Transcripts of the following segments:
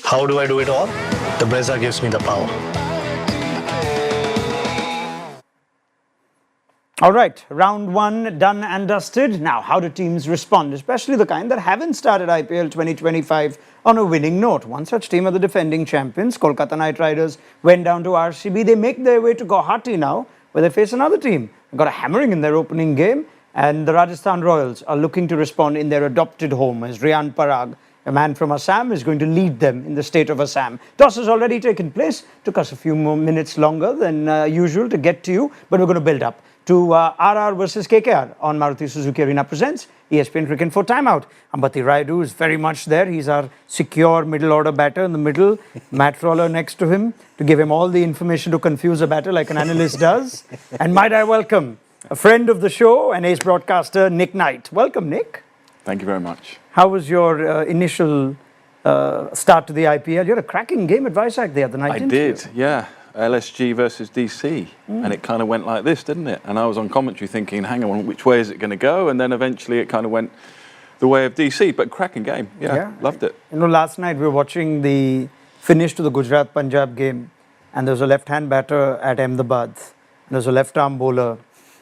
How do I do it all? The Brezza gives me the power. All right, round one done and dusted. Now, how do teams respond, especially the kind that haven't started IPL 2025 on a winning note? One such team are the defending champions, Kolkata Knight Riders, went down to RCB. They make their way to Guwahati now, where they face another team. They got a hammering in their opening game, and the Rajasthan Royals are looking to respond in their adopted home as Riyan Parag, a man from Assam, is going to lead them in the state of Assam. Toss has already taken place. Took us a few more minutes longer than usual to get to you, but we're going to build up to RR versus KKR on Maruti Suzuki Arena presents ESPN Cricket for Timeout. Ambati Rayudu is very much there. He's our secure middle order batter in the middle. Matt Roller next to him to give him all the information to confuse a batter like an analyst does. And might I welcome a friend of the show and ace broadcaster, Nick Knight. Welcome, Nick. Thank you very much. How was your initial start to the IPL? You had a cracking game at Vizag the other night, didn't you? I did, yeah. LSG versus DC, and it kind of went like this, didn't it? And I was on commentary thinking, hang on, which way is it going to go? And then eventually it kind of went the way of DC, but cracking game. Yeah, loved it. You know, last night we were watching the finish to the Gujarat-Punjab game, and there was a left-hand batter at Ahmedabad, and there was a left-arm bowler,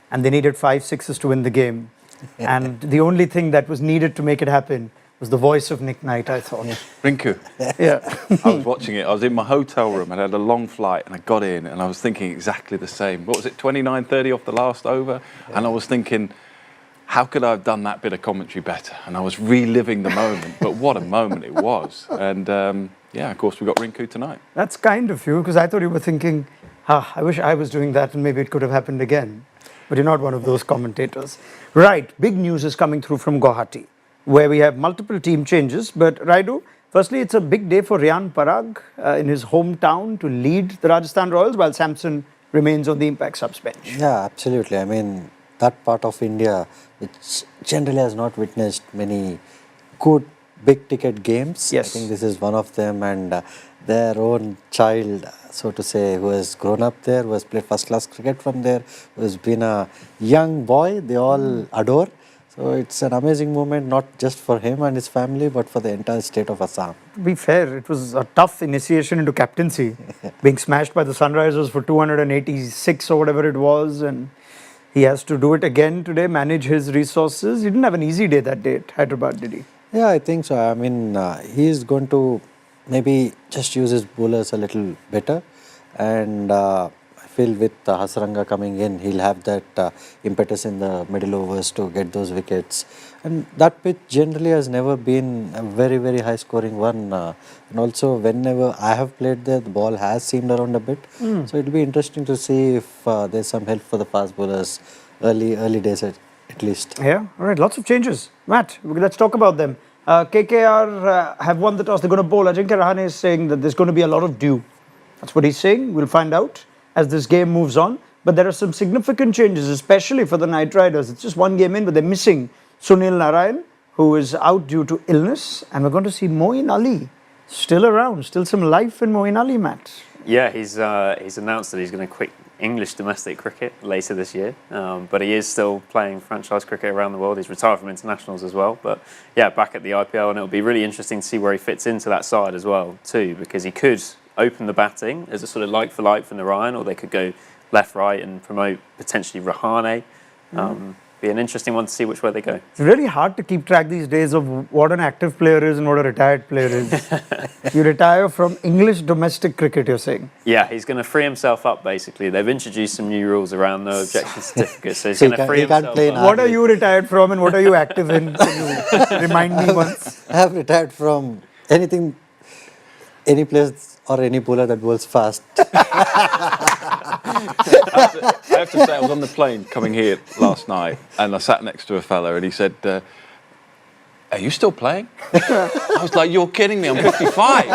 and they needed 5 sixes to win the game. And the only thing that was needed to make it happen was the voice of Nick Knight, I thought. Rinku. Yeah. I was watching it. I was in my hotel room. I had a long flight and I got in and I was thinking exactly the same. What was it, 29-30 off the last over? Yeah. And I was thinking, how could I have done that bit of commentary better? And I was reliving the moment. But what a moment it was. And yeah, of course, we got Rinku tonight. That's kind of you, because I thought you were thinking, I wish I was doing that and maybe it could have happened again. But you're not one of those commentators. Right, big news is coming through from Guwahati, where we have multiple team changes. But Raidu, firstly, it's a big day for Riyan Parag in his hometown to lead the Rajasthan Royals while Samson remains on the impact subs bench. Yeah, absolutely. I mean, that part of India, which generally has not witnessed many good big ticket games. Yes. I think this is one of them, and their own child, so to say, who has grown up there, who has played first class cricket from there, who has been a young boy, they all adore. So it's an amazing moment, not just for him and his family, but for the entire state of Assam. To be fair, it was a tough initiation into captaincy, being smashed by the Sunrisers for 286 or whatever it was, and he has to do it again today, manage his resources. He didn't have an easy day that day at Hyderabad, did he? Yeah, I think so. I mean, he is going to maybe just use his bowlers a little better, and I feel with Hasaranga coming in, he'll have that impetus in the middle overs to get those wickets. And that pitch generally has never been a very, very high scoring one. And also, whenever I have played there, the ball has seamed around a bit. So it'll be interesting to see if there's some help for the fast bowlers early days at least. Yeah, all right, lots of changes. Matt, let's talk about them. KKR have won the toss. They're going to bowl. Ajinkya Rahane is saying that there's going to be a lot of dew. That's what he's saying. We'll find out as this game moves on. But there are some significant changes, especially for the Knight Riders. It's just one game in, but they're missing Sunil Narayan, who is out due to illness. And we're going to see Moeen Ali still around. Still some life in Moeen Ali, Matt. Yeah, he's announced that he's going to quit English domestic cricket later this year, but he is still playing franchise cricket around the world. He's retired from internationals as well, but yeah, back at the IPL, and it'll be really interesting to see where he fits into that side as well too, because he could open the batting as a sort of like for like from Narayan, or they could go left right and promote potentially Rahane. Be an interesting one to see which way they go. It's really hard to keep track these days of what an active player is and what a retired player is. You retire from English domestic cricket, you're saying? Yeah, he's going to free himself up, basically. They've introduced some new rules around no objection certificates, so he's going to free himself up. What are you retired from and what are you active in? Can you remind me once? I have retired from anything, any place or any bowler that bowls fast. I have to say, I was on the plane coming here last night and I sat next to a fella and he said, are you still playing? I was like, you're kidding me, I'm 55.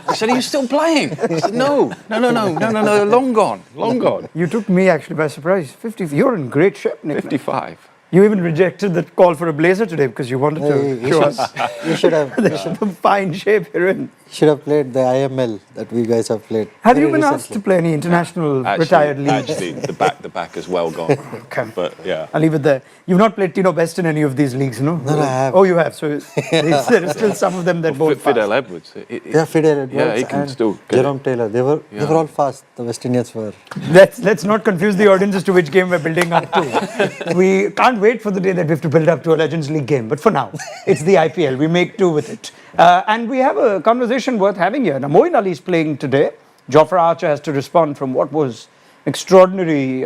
He said, are you still playing? I said, no, long gone. You took me actually by surprise. 50, you're in great shape, Nick. 55. You even rejected the call for a blazer today because you wanted to show us You should have. the fine shape you're in. should have played the IML that we guys have played. Have you very been asked recently. to play any international retired leagues? Actually, the back is well gone. Okay. But yeah. I'll leave it there. You've not played Tino Best in any of these leagues, no? No, I have. Oh, you have. So there are still some of them that both Fidel fast. Edwards. Yeah, Fidel Edwards Yeah, he can and still get Jerome Taylor. They were all fast. The West Indians were. Let's not confuse the audience as to which game we're building up to. We can't wait for the day that we have to build up to a Legends League game. But for now, it's the IPL. We make do with it. And we have a conversation worth having here. Now, Moeen Ali is playing today. Jofra Archer has to respond from what was extraordinary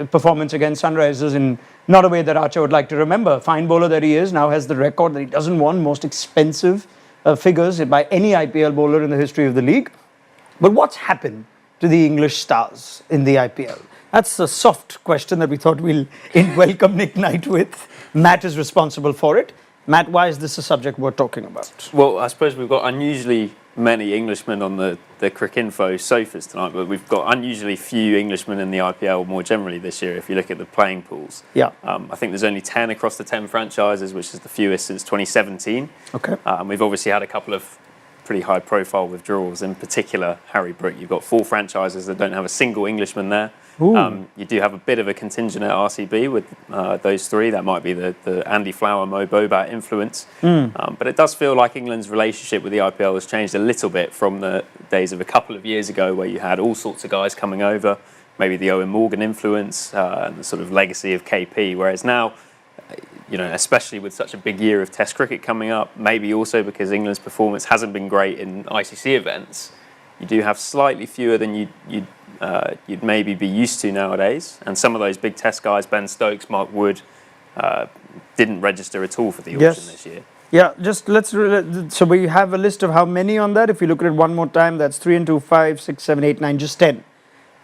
performance against Sunrisers in not a way that Archer would like to remember. Fine bowler that he is, now has the record that he doesn't want most expensive figures by any IPL bowler in the history of the league. But what's happened to the English stars in the IPL? That's a soft question that we thought we'll welcome Nick Knight with. Matt is responsible for it. Matt, why is this a subject we're talking about? Well, I suppose we've got unusually many Englishmen on the Cricinfo sofas tonight, but we've got unusually few Englishmen in the IPL more generally this year if you look at the playing pools. Yeah. I think there's only 10 across the 10 franchises, which is the fewest since 2017. Okay. We've obviously had a couple of pretty high profile withdrawals, in particular Harry Brook. You've got 4 franchises that don't have a single Englishman there. You do have a bit of a contingent at RCB with those 3. That might be the Andy Flower, Mo Bobat influence. But it does feel like England's relationship with the IPL has changed a little bit from the days of a couple of years ago where you had all sorts of guys coming over, maybe the Owen Morgan influence and the sort of legacy of KP, whereas now, especially with such a big year of Test cricket coming up, maybe also because England's performance hasn't been great in ICC events, you do have slightly fewer than you'd maybe be used to nowadays. And some of those big Test guys, Ben Stokes, Mark Wood, didn't register at all for the auction this year. Yeah, just so we have a list of how many on that. If you look at it one more time, that's 3 and 2, 5, 6, 7, 8, 9, just 10.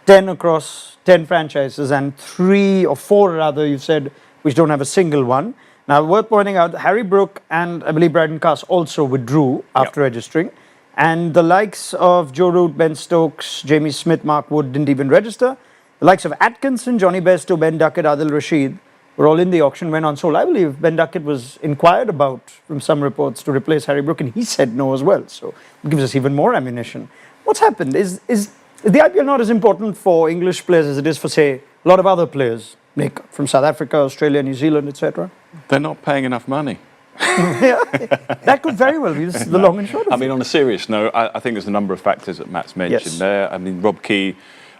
10 across 10 franchises, and 3 or 4 rather, you've said, which don't have a single one. Now, worth pointing out, Harry Brook and I believe Brydon Cass also withdrew after registering. And the likes of Joe Root, Ben Stokes, Jamie Smith, Mark Wood didn't even register. The likes of Atkinson, Johnny Bairstow, Ben Duckett, Adil Rashid were all in the auction, went unsold. I believe Ben Duckett was inquired about from some reports to replace Harry Brook, and he said no as well. So it gives us even more ammunition. What's happened? Is the IPL not as important for English players as it is for, say, a lot of other players, Nick, from South Africa, Australia, New Zealand, etc.? They're not paying enough money. Yeah, that could very well be the long and short of it. I mean, on a serious note, I think there's a number of factors that Matt's mentioned there. I mean, Rob Key,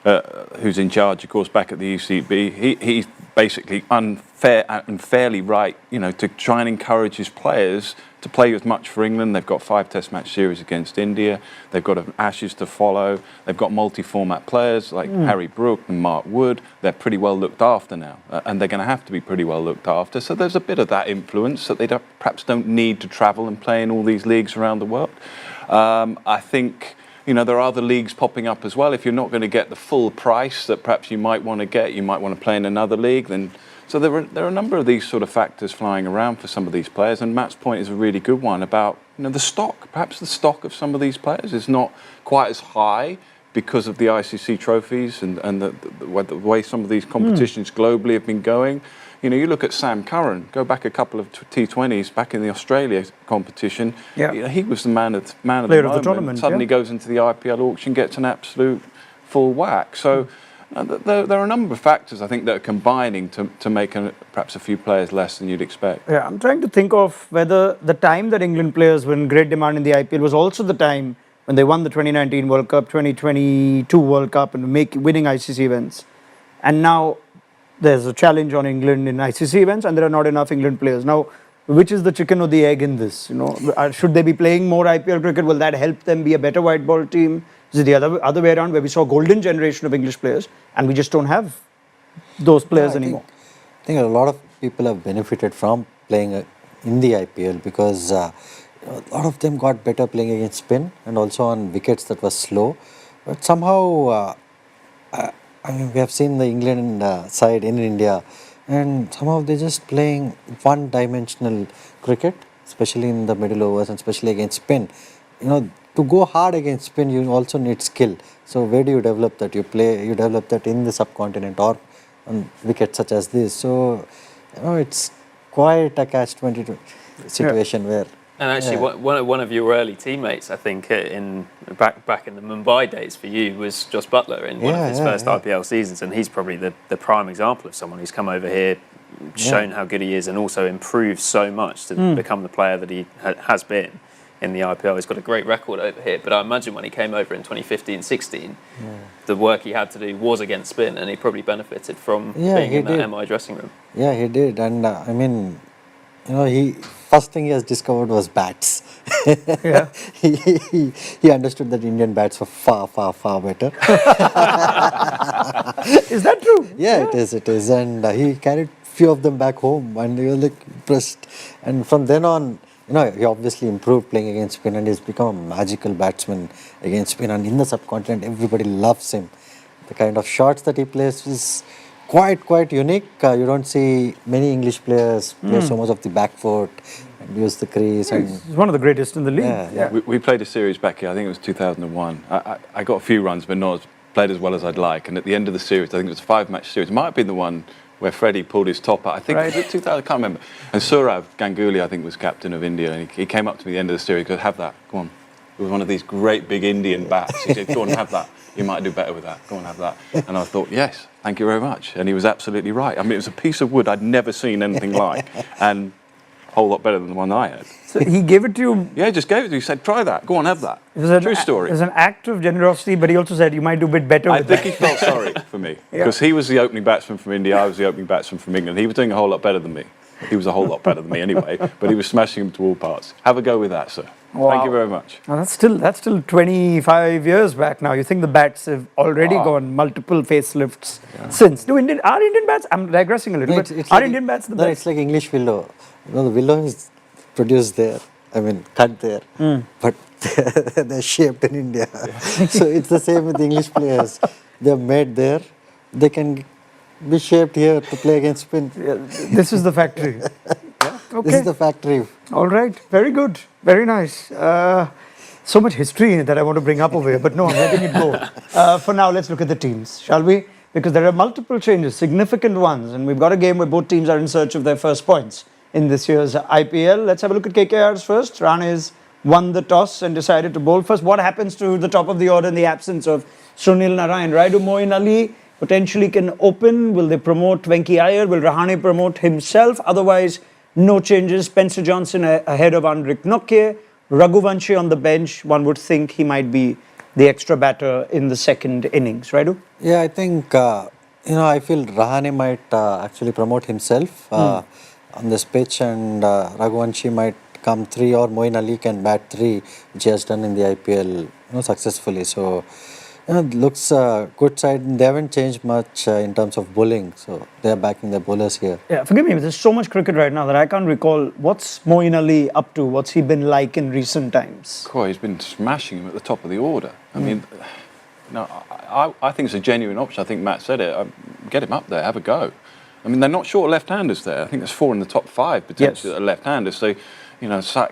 who's in charge, of course, back at the ECB, he's basically unfairly right, to try and encourage his players to play as much for England. They've got 5 Test match series against India. They've got an Ashes to follow. They've got multi-format players like Harry Brook and Mark Wood. They're pretty well looked after now, and they're going to have to be pretty well looked after. So there's a bit of that influence that they perhaps don't need to travel and play in all these leagues around the world. I think, there are other leagues popping up as well. If you're not going to get the full price that perhaps you might want to get, you might want to play in another league, then... So there are a number of these sort of factors flying around for some of these players, and Matt's point is a really good one about the stock. Perhaps the stock of some of these players is not quite as high because of the ICC trophies and the way some of these competitions globally have been going. You look at Sam Curran, go back a couple of T20s back in the Australia competition. Yeah. He was the man of the Player moment. of the tournament. Suddenly goes into the IPL auction, gets an absolute full whack. So. There are a number of factors, I think, that are combining to make perhaps a few players less than you'd expect. Yeah, I'm trying to think of whether the time that England players were in great demand in the IPL was also the time when they won the 2019 World Cup, 2022 World Cup, and winning ICC events. And now there's a challenge on England in ICC events, and there are not enough England players. Now, which is the chicken or the egg in this? Should they be playing more IPL cricket? Will that help them be a better white ball team? Is it the other way around, where we saw a golden generation of English players and we just don't have those players anymore? I think a lot of people have benefited from playing in the IPL because a lot of them got better playing against spin and also on wickets that were slow. But somehow, we have seen the England side in India, and somehow they're just playing one-dimensional cricket, especially in the middle overs and especially against spin. To go hard against spin, you also need skill. So where do you develop that? You develop that in the subcontinent or on wickets such as this. So, it's quite a catch-22 situation where And actually, one of your early teammates, I think, back in the Mumbai days for you, was Josh Buttler in one of his first IPL seasons, and he's probably the prime example of someone who's come over here, shown how good he is, and also improved so much to become the player that he has been in the IPL. He's got a great record over here, but I imagine when he came over in 2015-16, the work he had to do was against spin, and he probably benefited from being in that MI dressing room. Yeah, he did, and I mean, you know, he first thing he has discovered was bats. Yeah. he understood that Indian bats were far, far, far better. Is that true? Yeah, it is, and he carried few of them back home, and he was like impressed. And from then on, you know, he obviously improved playing against spin, and he's become a magical batsman against spin. And in the subcontinent, everybody loves him. The kind of shots that he plays is quite unique. You don't see many English players play so much of the back foot and use the crease. And He's one of the greatest in the league. Yeah. We played a series back here, I think it was 2001. I got a few runs, but not played as well as I'd like. And at the end of the series, I think it was a 5-match series. It might have been the one where Freddie pulled his top out. I think it was 2000, I can't remember. And Sourav Ganguly, I think, was captain of India. And he came up to me at the end of the series, he goes, have that, go on. It was one of these great big Indian bats. He said, go on, have that. You might do better with that. Go on, have that. And I thought, yes, thank you very much. And he was absolutely right. I mean, it was a piece of wood I'd never seen anything like. And a whole lot better than the one I had. So he gave it to you. Yeah, just gave it to you. He said, try that. Go on, have that. True story. It was an act of generosity, but he also said you might do a bit better I with think that. he felt sorry for me because he was the opening batsman from India, I was the opening batsman from England. He was doing a whole lot better than me. He was a whole lot better than me anyway, but he was smashing them to all parts. Have a go with that, sir. Wow. Thank you very much. Now that's still 25 years back now. You think the bats have already gone multiple facelifts since? Are Indian bats? I'm digressing a little bit. Are like, Indian bats the no, best? it's like English willow. You know, the willow is produced there. I mean, cut there, but they're shaped in India. So it's the same with the English players. They're made there. They can be shaped here to play against spin. Yeah, this is the factory. Okay. This is the factory. All right. Very good. Very nice. So much history in it that I want to bring up over here, but no, I'm letting it go. For now, let's look at the teams, shall we? Because there are multiple changes, significant ones, and we've got a game where both teams are in search of their first points in this year's IPL. Let's have a look at KKR's first. Rane's won the toss and decided to bowl first. What happens to the top of the order in the absence of Sunil Narayan? Rayudu, Moeen Ali potentially can open. Will they promote Venki Iyer? Will Rahane promote himself? Otherwise, no changes. Spencer Johnson ahead of Andrik Nokia. Raghuvanshi on the bench. One would think he might be the extra batter in the second innings. Rayudu? Yeah, I think, I feel Rahane might actually promote himself on this pitch, and Raghuvanshi might come 3, or Moeen Ali can bat 3, which he has done in the IPL successfully. So, it looks a good side. They haven't changed much in terms of bowling, so they are backing their bowlers here. Yeah, forgive me, there's so much cricket right now that I can't recall. What's Moeen Ali up to? What's he been like in recent times? Cool, he's been smashing him at the top of the order. I mean, I think it's a genuine option. I think Matt said it. Get him up there, have a go. I mean, they're not short left-handers there. I think there's 4 in the top 5 potentially that are left-handers. So,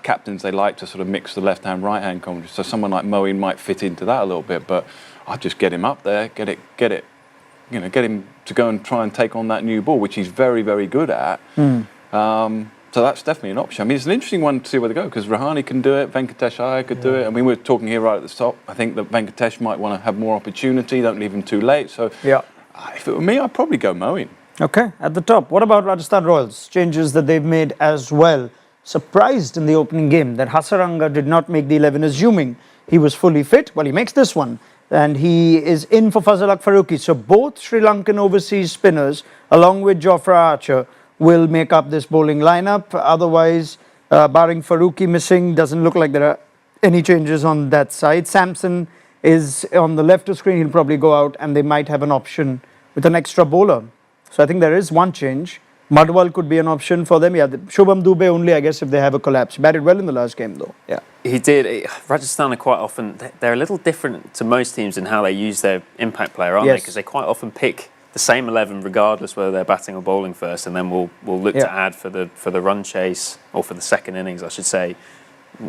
captains, they like to sort of mix the left-hand, right-hand combination. So someone like Moeen might fit into that a little bit, but I'd just get him up there, get him to go and try and take on that new ball, which he's very, very good at. So that's definitely an option. I mean, it's an interesting one to see where they go, because Rahane can do it, Venkatesh Iyer could do it. I mean, we're talking here right at the top. I think that Venkatesh might want to have more opportunity, don't leave him too late. So if it were me, I'd probably go Moeen. Okay, at the top. What about Rajasthan Royals? Changes that they've made as well. Surprised in the opening game that Hasaranga did not make the 11, assuming he was fully fit. Well, he makes this one, and he is in for Fazal Haq Farooqi. So both Sri Lankan overseas spinners, along with Jofra Archer, will make up this bowling lineup. Otherwise, barring Farooqi missing, doesn't look like there are any changes on that side. Samson is on the left of screen. He'll probably go out, and they might have an option with an extra bowler. So I think there is one change. Madhwal could be an option for them. Yeah, Shubham Dubey only, I guess, if they have a collapse. Batted well in the last game, though. Yeah, he did. Rajasthan are quite often, they're a little different to most teams in how they use their impact player, aren't they? Because they quite often pick the same 11 regardless whether they're batting or bowling first, and then we'll look to add for the run chase, or for the second innings, I should say,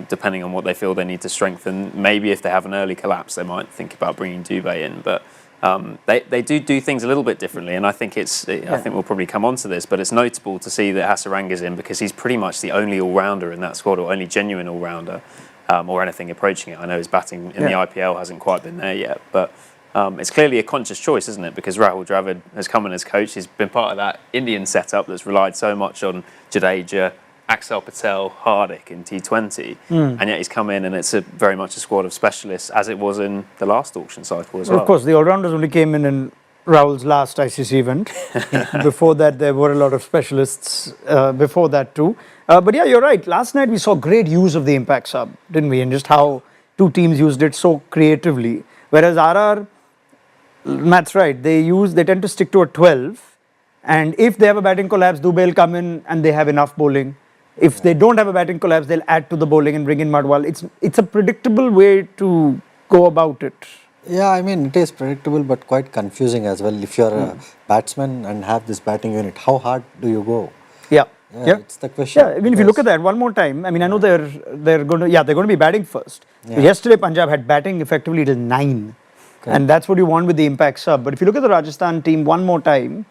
depending on what they feel they need to strengthen. Maybe if they have an early collapse, they might think about bringing Dubey in, but They do things a little bit differently, and I think I think we'll probably come on to this, but it's notable to see that Hasaranga's in because he's pretty much the only all-rounder in that squad, or only genuine all-rounder, or anything approaching it. I know his batting in the IPL hasn't quite been there yet, but it's clearly a conscious choice, isn't it? Because Rahul Dravid has come in as coach. He's been part of that Indian setup that's relied so much on Jadeja, Axel Patel, Hardik in T20, and yet he's come in and it's very much a squad of specialists, as it was in the last auction cycle as well. Of course, the all-rounders only came in Rahul's last ICC event. Before that, there were a lot of specialists before that too. But yeah, you're right. Last night we saw great use of the impact sub, didn't we? And just how two teams used it so creatively. Whereas RR, Matt's right, they tend to stick to a 12. And if they have a batting collapse, Dubey will come in and they have enough bowling. If they don't have a batting collapse, they'll add to the bowling and bring in Madwal. It's a predictable way to go about it. Yeah, I mean, it is predictable but quite confusing as well. If you're a batsman and have this batting unit, how hard do you go? Yeah. It's the question. Yeah, I mean, if you look at that one more time, I mean, I know they're going to be batting first. Yeah. Yesterday, Punjab had batting effectively till 9. Correct. And that's what you want with the impact sub. But if you look at the Rajasthan team one more time,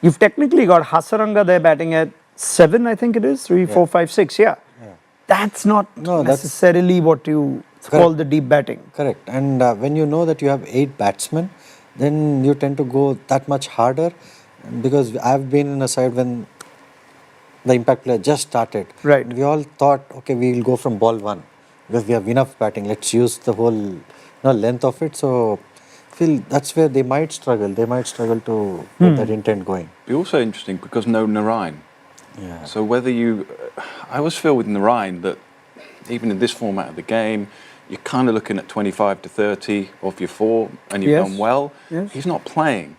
you've technically got Hasaranga there batting at 7, I think it is, 3, 4, 5, 6, yeah. That's not necessarily what you call the deep batting. Correct. And when you know that you have 8 batsmen, then you tend to go that much harder. Because I've been in a side when the impact player just started. Right. We all thought, okay, we'll go from ball 1 because we have enough batting. Let's use the whole length of it. So I feel that's where they might struggle. They might struggle to get that intent going. It's also interesting because no Narayan. Yeah. So I always feel with Narayan that even in this format of the game, you're kind of looking at 25 to 30 off your 4 and you've done well. Yes. He's not playing.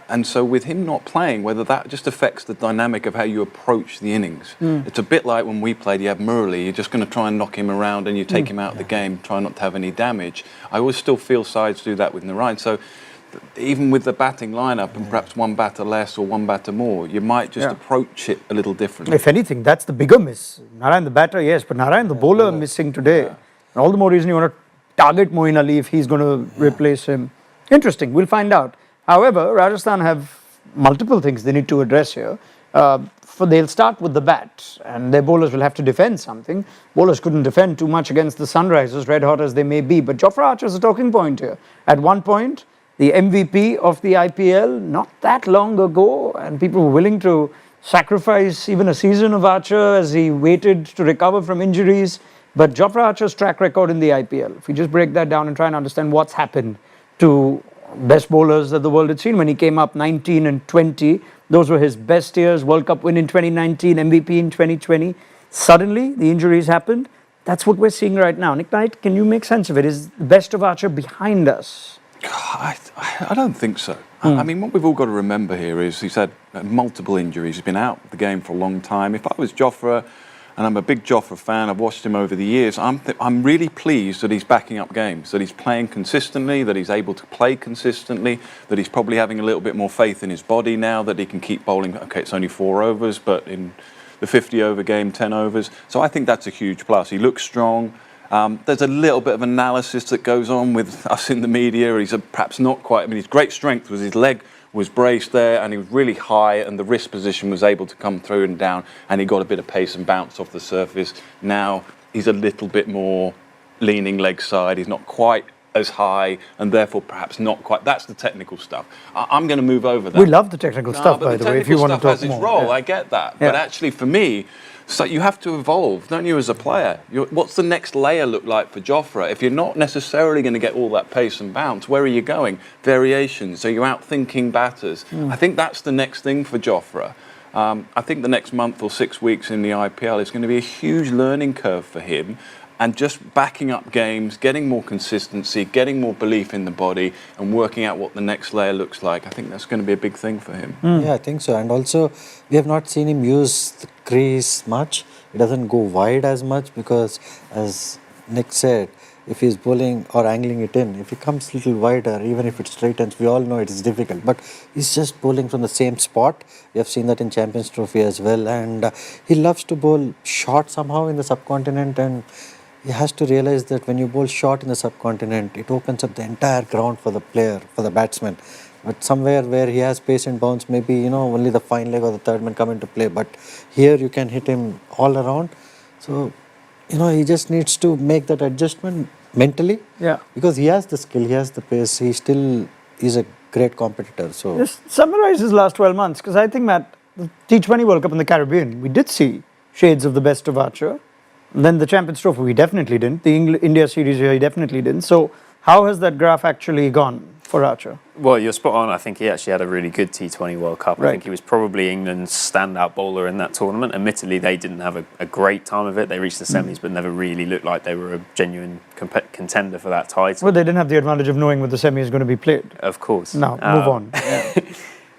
And so with him not playing, whether that just affects the dynamic of how you approach the innings. It's a bit like when we played, you have Murali, you're just going to try and knock him around and you take him out of the game, try not to have any damage. I always still feel sides do that with Narayan. So even with the batting lineup and perhaps one batter less or one batter more, you might just approach it a little differently. If anything, that's the bigger miss. Narayan the batter, yes, but Narayan the bowler missing today. And all the more reason you want to target Moeen Ali if he's going to replace him. Interesting, we'll find out. However, Rajasthan have multiple things they need to address here. They'll start with the bat, and their bowlers will have to defend something. Bowlers couldn't defend too much against the Sunrisers, red hot as they may be. But Jofra Archer is a talking point here. At one point, the MVP of the IPL, not that long ago, and people were willing to sacrifice even a season of Archer as he waited to recover from injuries. But Jofra Archer's track record in the IPL, if we just break that down and try and understand what's happened to best bowlers that the world had seen when he came up 19 and 20. Those were his best years. World Cup win in 2019, MVP in 2020. Suddenly, the injuries happened. That's what we're seeing right now. Nick Knight, can you make sense of it? Is the best of Archer behind us? I don't think so. I mean, what we've all got to remember here is he's had multiple injuries. He's been out of the game for a long time. If I was Jofra, and I'm a big Jofra fan, I've watched him over the years, I'm really pleased that he's backing up games, that he's playing consistently, that he's able to play consistently, that he's probably having a little bit more faith in his body now, that he can keep bowling. Okay, it's only 4 overs, but in the 50-over game, 10 overs. So I think that's a huge plus. He looks strong. There's a little bit of analysis that goes on with us in the media. He's perhaps not quite, I mean, his great strength was his leg was braced there and he was really high and the wrist position was able to come through and down and he got a bit of pace and bounce off the surface. Now he's a little bit more leaning leg side. He's not quite as high and therefore perhaps not quite. That's the technical stuff. I'm going to move over that. We love the technical stuff, by the way, if you want to talk more. The technical stuff has its role, I get that. But actually for me, so you have to evolve, don't you, as a player? What's the next layer look like for Jofra? If you're not necessarily going to get all that pace and bounce, where are you going? Variations. Are you out thinking batters? I think that's the next thing for Jofra. I think the next month or 6 weeks in the IPL is going to be a huge learning curve for him. And just backing up games, getting more consistency, getting more belief in the body and working out what the next layer looks like. I think that's going to be a big thing for him. Yeah, I think so. And also, we have not seen him use the crease much. He doesn't go wide as much because, as Nick said, if he's bowling or angling it in, if he comes a little wider, even if it straightens, we all know it is difficult. But he's just bowling from the same spot. We have seen that in Champions Trophy as well. And he loves to bowl short somehow in the subcontinent and he has to realize that when you bowl short in the subcontinent, it opens up the entire ground for the player, for the batsman. But somewhere where he has pace and bounce, maybe, you know, only the fine leg or the third man come into play. But here you can hit him all around. So, you know, he just needs to make that adjustment mentally. Yeah. Because he has the skill, he has the pace, he still is a great competitor. So Just summarize his last 12 months, because I think, Matt, the T20 World Cup in the Caribbean, we did see shades of the best of Archer. Then the Champions Trophy, we definitely didn't. The India series here, he definitely didn't. So how has that graph actually gone for Archer? Well, you're spot on. I think he actually had a really good T20 World Cup. I think he was probably England's standout bowler in that tournament. Admittedly, they didn't have a great time of it. They reached the semis, but never really looked like they were a genuine contender for that title. Well, they didn't have the advantage of knowing where the semi is going to be played. Of course. Now, move on.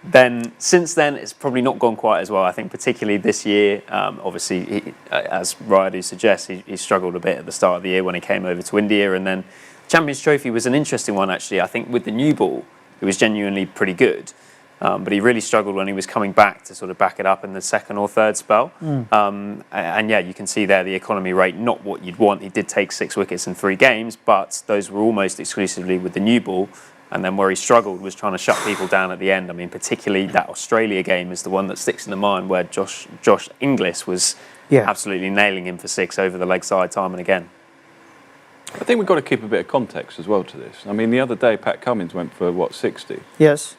Then, since then, it's probably not gone quite as well. I think particularly this year, obviously, as Rayudu suggests, he struggled a bit at the start of the year when he came over to India. And then Champions Trophy was an interesting one, actually. I think with the new ball, it was genuinely pretty good. But he really struggled when he was coming back to sort of back it up in the second or third spell. And yeah, you can see there the economy rate, not what you'd want. He did take 6 wickets in 3 games, but those were almost exclusively with the new ball. And then where he struggled was trying to shut people down at the end. I mean, particularly that Australia game is the one that sticks in the mind, where Josh Inglis was absolutely nailing him for 6 over the leg side time and again. I think we've got to keep a bit of context as well to this. I mean, the other day, Pat Cummins went for, 60? Yes.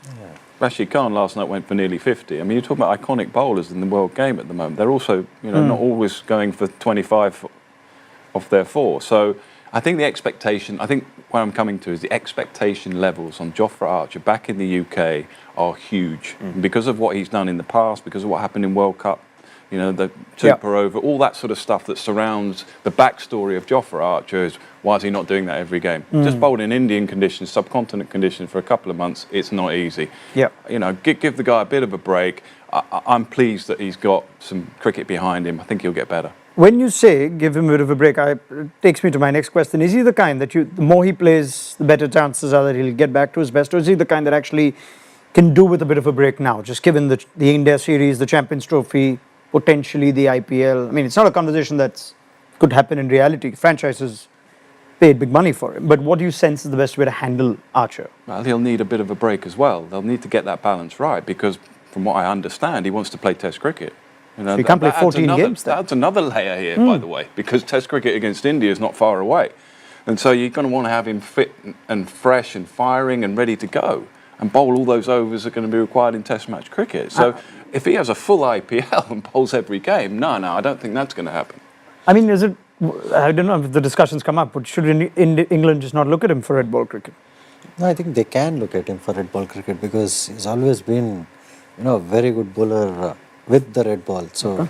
Rashid Khan last night went for nearly 50. I mean, you're talking about iconic bowlers in the world game at the moment. They're also, not always going for 25 off their 4. So I think where I'm coming to is the expectation levels on Jofra Archer back in the UK are huge. Because of what he's done in the past, because of what happened in World Cup, the Super Over, all that sort of stuff that surrounds the backstory of Jofra Archer is, why is he not doing that every game? Just bowled in Indian conditions, subcontinent conditions for a couple of months, it's not easy. Give the guy a bit of a break. I'm pleased that he's got some cricket behind him. I think he'll get better. When you say give him a bit of a break, it takes me to my next question. Is he the kind that the more he plays, the better chances are that he'll get back to his best? Or is he the kind that actually can do with a bit of a break now, just given the India series, the Champions Trophy, potentially the IPL? I mean, it's not a conversation that could happen in reality. Franchises paid big money for him. But what do you sense is the best way to handle Archer? Well, he'll need a bit of a break as well. They'll need to get that balance right, because from what I understand, he wants to play Test cricket. So he can't play 14 games then. That's another layer here, by the way, because Test cricket against India is not far away. And so you're going to want to have him fit and fresh and firing and ready to go and bowl all those overs that are going to be required in Test match cricket. So if he has a full IPL and bowls every game, no, I don't think that's going to happen. I mean, I don't know if the discussions come up, but should England just not look at him for red ball cricket? No, I think they can look at him for red ball cricket, because he's always been, a very good bowler with the red ball. So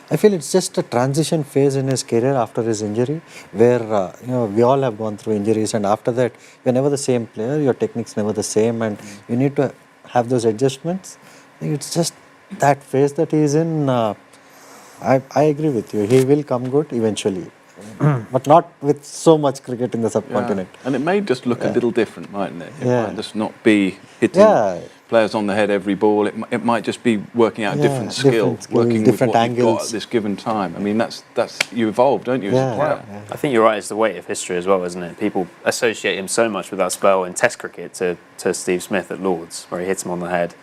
I feel it's just a transition phase in his career after his injury, where we all have gone through injuries, and after that you're never the same player, your technique's never the same, and you need to have those adjustments. I think it's just that phase that he's in. I agree with you, he will come good eventually, but not with so much cricket in the subcontinent. And it may just look a little different, mightn't it? It might just not be hitting players on the head every ball. It might just be working out a different skill, working different with what angles. you've got at this given time. I mean, that's you evolve, don't you, as a player? I think you're right, it's the weight of history as well, isn't it? People associate him so much with that spell in Test cricket to Steve Smith at Lords, where he hits him on the head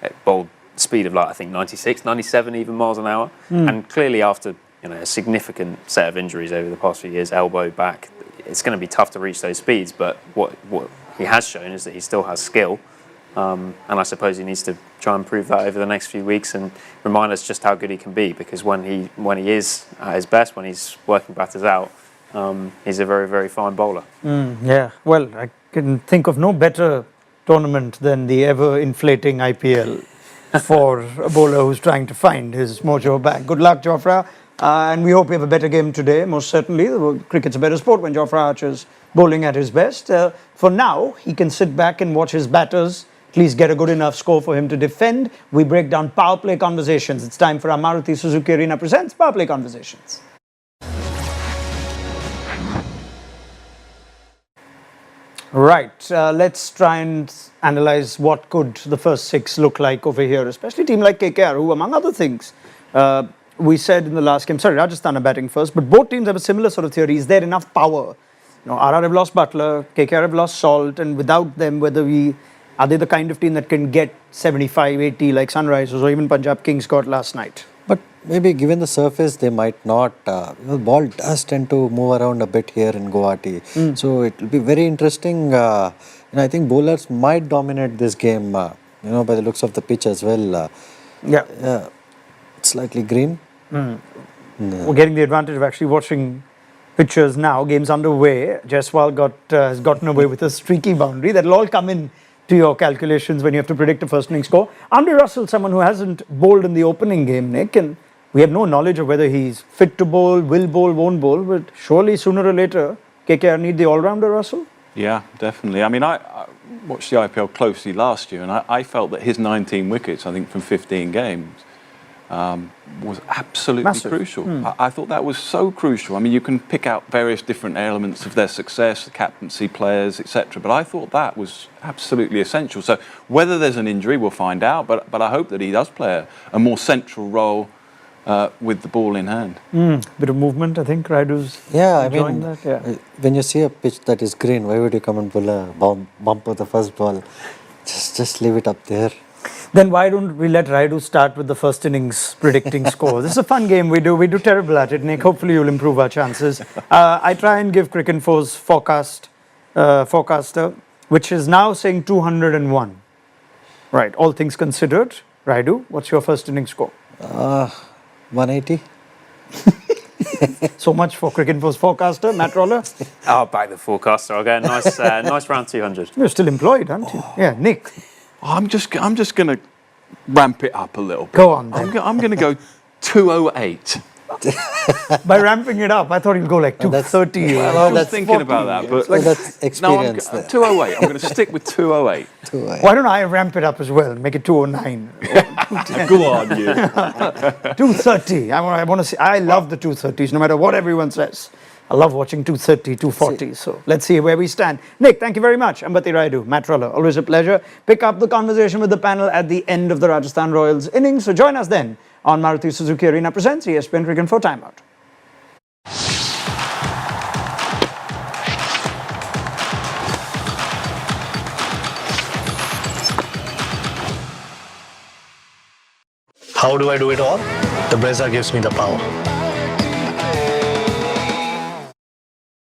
at bowled speed of, I think 96, 97 even miles an hour. And clearly after a significant set of injuries over the past few years, elbow, back, it's going to be tough to reach those speeds. But what he has shown is that he still has skill. And I suppose he needs to try and prove that over the next few weeks and remind us just how good he can be, because when he is at his best, when he's working batters out, he's a very, very fine bowler. Well, I can think of no better tournament than the ever-inflating IPL for a bowler who's trying to find his mojo back. Good luck, Jofra. And we hope we have a better game today, most certainly. Cricket's a better sport when Jofra Archer's bowling at his best. For now, he can sit back and watch his batters at least get a good enough score for him to defend. We break down Power Play Conversations. It's time for our Maruti Suzuki Arena presents Power Play Conversations. Right, let's try and analyze what could the first 6 look like over here, especially a team like KKR, who, among other things, we said in the last game, sorry, Rajasthan are batting first, but both teams have a similar sort of theory. Is there enough power? RR have lost Butler, KKR have lost Salt, and without them, are they the kind of team that can get 75, 80 like Sunrisers or even Punjab Kings got last night? But maybe given the surface, they might not. The ball does tend to move around a bit here in Guwahati. So it will be very interesting. I think bowlers might dominate this game, by the looks of the pitch as well. Slightly green. We're getting the advantage of actually watching pictures now. Game's underway. Jaiswal has gotten away with a streaky boundary. That'll all come in to your calculations when you have to predict a first inning score. Andre Russell, someone who hasn't bowled in the opening game, Nick, and we have no knowledge of whether he's fit to bowl, will bowl, won't bowl, but surely sooner or later, KKR need the all-rounder Russell? Yeah, definitely. I mean, I watched the IPL closely last year, and I felt that his 19 wickets, I think, from 15 games, was absolutely Massive. crucial. I thought that was so crucial. I mean, you can pick out various different elements of their success, the captaincy, players, etc. But I thought that was absolutely essential. So whether there's an injury, we'll find out. But I hope that he does play a more central role with the ball in hand. Bit of movement, I think. Raidu's enjoying that. Yeah. When you see a pitch that is green, why would you come and pull a bumper the first ball? Just leave it up there. Then why don't we let Raidu start with the first innings predicting score? This is a fun game we do. We do terrible at it, Nick. Hopefully you'll improve our chances. I try and give Cricinfo's forecaster, which is now saying 201. Right, all things considered. Raidu, what's your first innings score? 180. So much for Cricinfo's forecaster. Matt Roller? I'll back the forecaster. I'll get a nice round 200. You're still employed, aren't you? Yeah, Nick. I'm just going to ramp it up a little bit. Go on then. I'm going to go 208. By ramping it up, I thought you'd go like 230. I was thinking about that, but that's experience. 208. I'm going to stick with 208. Why don't I ramp it up as well? Make it 209. Go on, you. 230. I want to see. I love the 230s, no matter what everyone says. I love watching 230, 240. So let's see where we stand. Nick, thank you very much. Ambati Rayudu, Matt Roller, always a pleasure. Pick up the conversation with the panel at the end of the Rajasthan Royals innings. So join us then on Maruti Suzuki Arena presents ESPN Cricket for Timeout. How do I do it all? The Brezza gives me the power.